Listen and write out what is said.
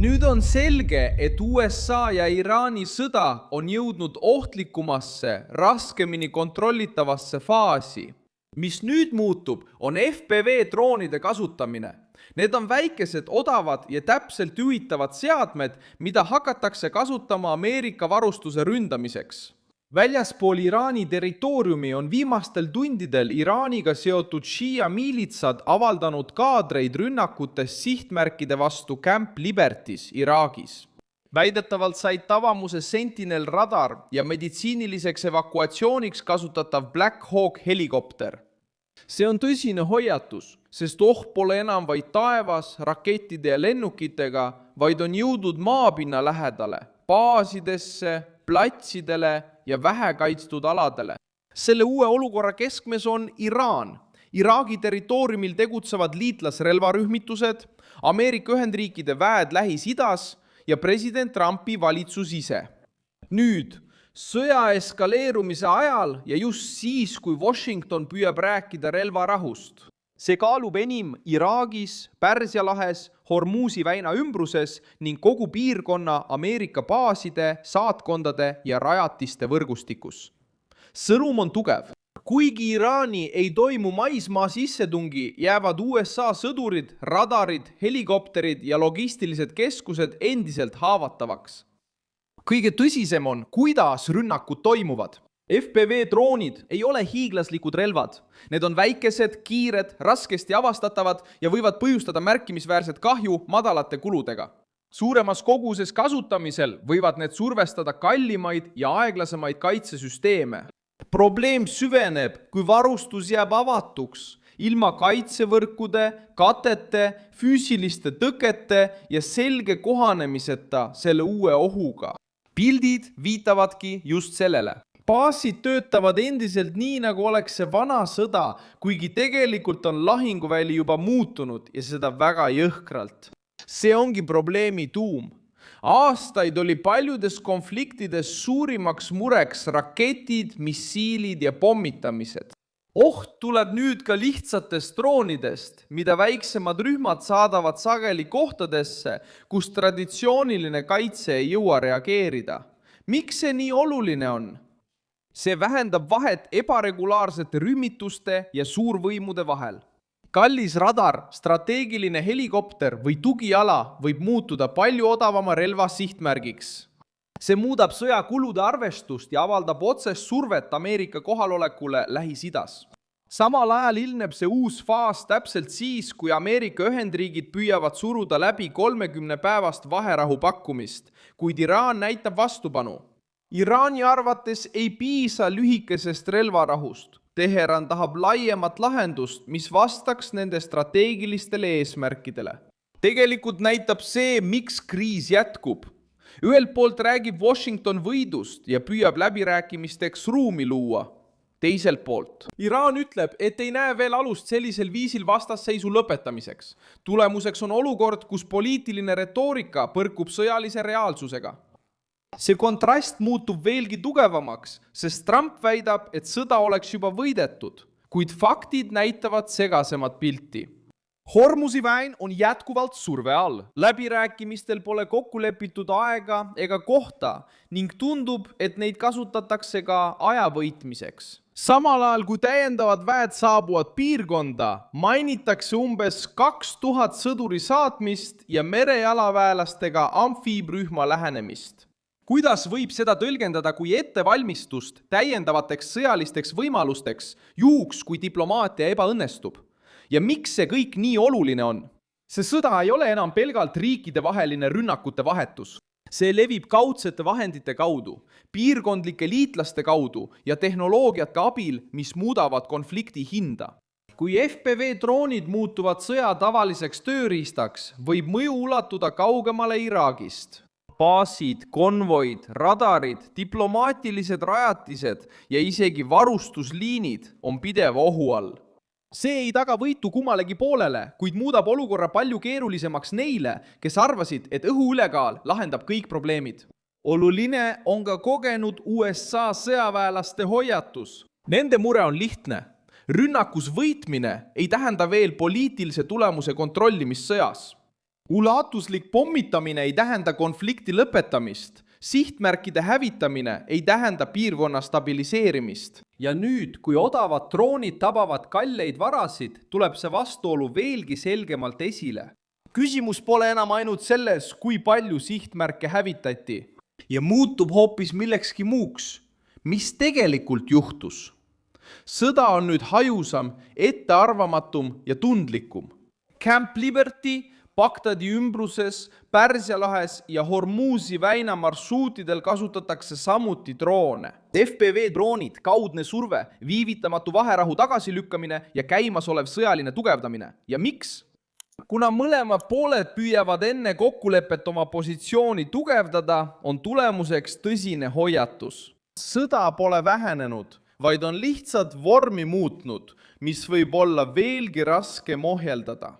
Nüüd on selge, et USA ja Iraani sõda on jõudnud ohtlikumasse, raskemini kontrollitavasse faasi. Mis nüüd muutub, on FPV droonide kasutamine. Need on väikesed, odavad ja täpselt juhitavad seadmed, mida hakatakse kasutama Ameerika varustuse ründamiseks. Väljaspool Iraani territooriumi on viimastel tundidel Iraaniga seotud Shia miilitsad avaldanud kaadreid rünnakutest sihtmärkide vastu Camp Libertys Iraagis. Väidetavalt said tavamuse Sentinel radar ja meditsiiniliseks evakuatsiooniks kasutatav Black Hawk helikopter. See on tõsine hoiatus, sest oht pole enam vaid taevas, rakettide ja lennukitega, vaid on jõudnud maapinna lähedale, baasidesse, platsidele ja vähekaitstud aladele. Selle uue olukorra keskmes on Iraan. Iraagi territooriumil tegutsevad liitlasrelvarühmitused, Ameerika Ühendriikide väed Lähis-Idas ja president Trumpi valitsus ise. Nüüd, sõja eskaleerumise ajal ja just siis, kui Washington püüab rääkida relvarahust. See kaalub enim Iraagis, Pärsia lahes, Hormuzi väina ümbruses ning kogu piirkonna Ameerika baaside, saatkondade ja rajatiste võrgustikus. Sõnum on tugev. Kuigi Iraani ei toimu maismaa sissetungi, jäävad USA sõdurid, radarid, helikopterid ja logistilised keskused endiselt haavatavaks. Kõige tõsisem on, kuidas rünnakud toimuvad. FPV droonid ei ole hiiglaslikud relvad. Need on väikesed, kiired, raskesti avastatavad ja võivad põhjustada märkimisväärset kahju madalate kuludega. Suuremas koguses kasutamisel võivad need survestada kallimaid ja aeglasemaid kaitsesüsteeme. Probleem süveneb, kui varustus jääb avatuks, ilma kaitsevõrkude, katete, füüsiliste tõkete ja selge kohanemiseta selle uue ohuga. Pildid viitavadki just sellele. Baasid töötavad endiselt nii, nagu oleks see vana sõda, kuigi tegelikult on lahinguväli juba muutunud ja seda väga jõhkralt. See ongi probleemi tuum. Aastaid oli paljudes konfliktides suurimaks mureks raketid, missiilid ja pommitamised. Oht tuleb nüüd ka lihtsatest droonidest, mida väiksemad rühmad saadavad sageli kohtadesse, kus traditsiooniline kaitse ei jõua reageerida. Miks see nii oluline on? See vähendab vahet ebaregulaarsete rühmituste ja suurvõimude vahel. Kallis radar, strateegiline helikopter või tugiala võib muutuda palju odavama relva sihtmärgiks. See muudab sõjakulude arvestust ja avaldab otsest survet Ameerika kohalolekule Lähis-Idas. Samal ajal ilmneb see uus faas täpselt siis, kui Ameerika Ühendriigid püüavad suruda läbi 30-päevast vaherahu pakkumist, kuid Iraan näitab vastupanu. Iraani arvates ei piisa lühikesest relvarahust. Teheran tahab laiemat lahendust, mis vastaks nende strateegilistele eesmärkidele. Tegelikult näitab see, miks kriis jätkub. Ühelt poolt räägib Washington võidust ja püüab läbirääkimisteks ruumi luua. Teiselt poolt. Iraan ütleb, et ei näe veel alust sellisel viisil vastasseisu lõpetamiseks. Tulemuseks on olukord, kus poliitiline retoorika põrkub sõjalise reaalsusega. See kontrast muutub veelgi tugevamaks, sest Trump väidab, et sõda oleks juba võidetud, kuid faktid näitavad segasemat pilti. Hormuzi väin on jätkuvalt surve all. Läbirääkimistel pole kokku lepitud aega ega kohta ning tundub, et neid kasutatakse ka aja võitmiseks. Samal ajal, kui täiendavad väed saabuvad piirkonda, mainitakse umbes 2000 sõduri saatmist ja merejalaväelastega amfiibrühma lähenemist. Kuidas võib seda tõlgendada kui ettevalmistust täiendavateks sõjalisteks võimalusteks, juhuks kui diplomaatia ebaõnnestub? Ja miks see kõik nii oluline on? See sõda ei ole enam pelgalt riikidevaheline rünnakute vahetus. See levib kaudsete vahendite kaudu, piirkondlike liitlaste kaudu ja tehnoloogiate abil, mis muudavad konflikti hinda. Kui FPV droonid muutuvad sõja tavaliseks tööriistaks, võib mõju ulatuda kaugemale Iraagist. Baasid, konvoid, radarid, diplomaatilised rajatised ja isegi varustusliinid on pideva ohu all. See ei taga võitu kummalegi poolele, kuid muudab olukorra palju keerulisemaks neile, kes arvasid, et õhuülekaal lahendab kõik probleemid. Oluline on ka kogenud USA sõjaväelaste hoiatus. Nende mure on lihtne. Rünnakus võitmine ei tähenda veel poliitilise tulemuse kontrollimist sõjas. Ulatuslik pommitamine ei tähenda konflikti lõpetamist. Sihtmärkide hävitamine ei tähenda piirkonna stabiliseerimist. Ja nüüd, kui odavad droonid tabavad kalleid varasid, tuleb see vastuolu veelgi selgemalt esile. Küsimus pole enam ainult selles, kui palju sihtmärke hävitati. Ja muutub hoopis millekski muuks. Mis tegelikult juhtus? Sõda on nüüd hajusam, ettearvamatum ja tundlikum. Camp Liberty, Bagdadi ümbruses, Pärsia lahes ja Hormuzi väina marsruutidel kasutatakse samuti droone. FPV droonid, kaudne surve, viivitamatu vaherahu tagasilükkamine ja käimasolev sõjaline tugevdamine. Ja miks? Kuna mõlemad pooled püüavad enne kokkulepet oma positsiooni tugevdada, on tulemuseks tõsine hoiatus. Sõda pole vähenenud, vaid on lihtsalt vormi muutnud, mis võib olla veelgi raskem ohjeldada.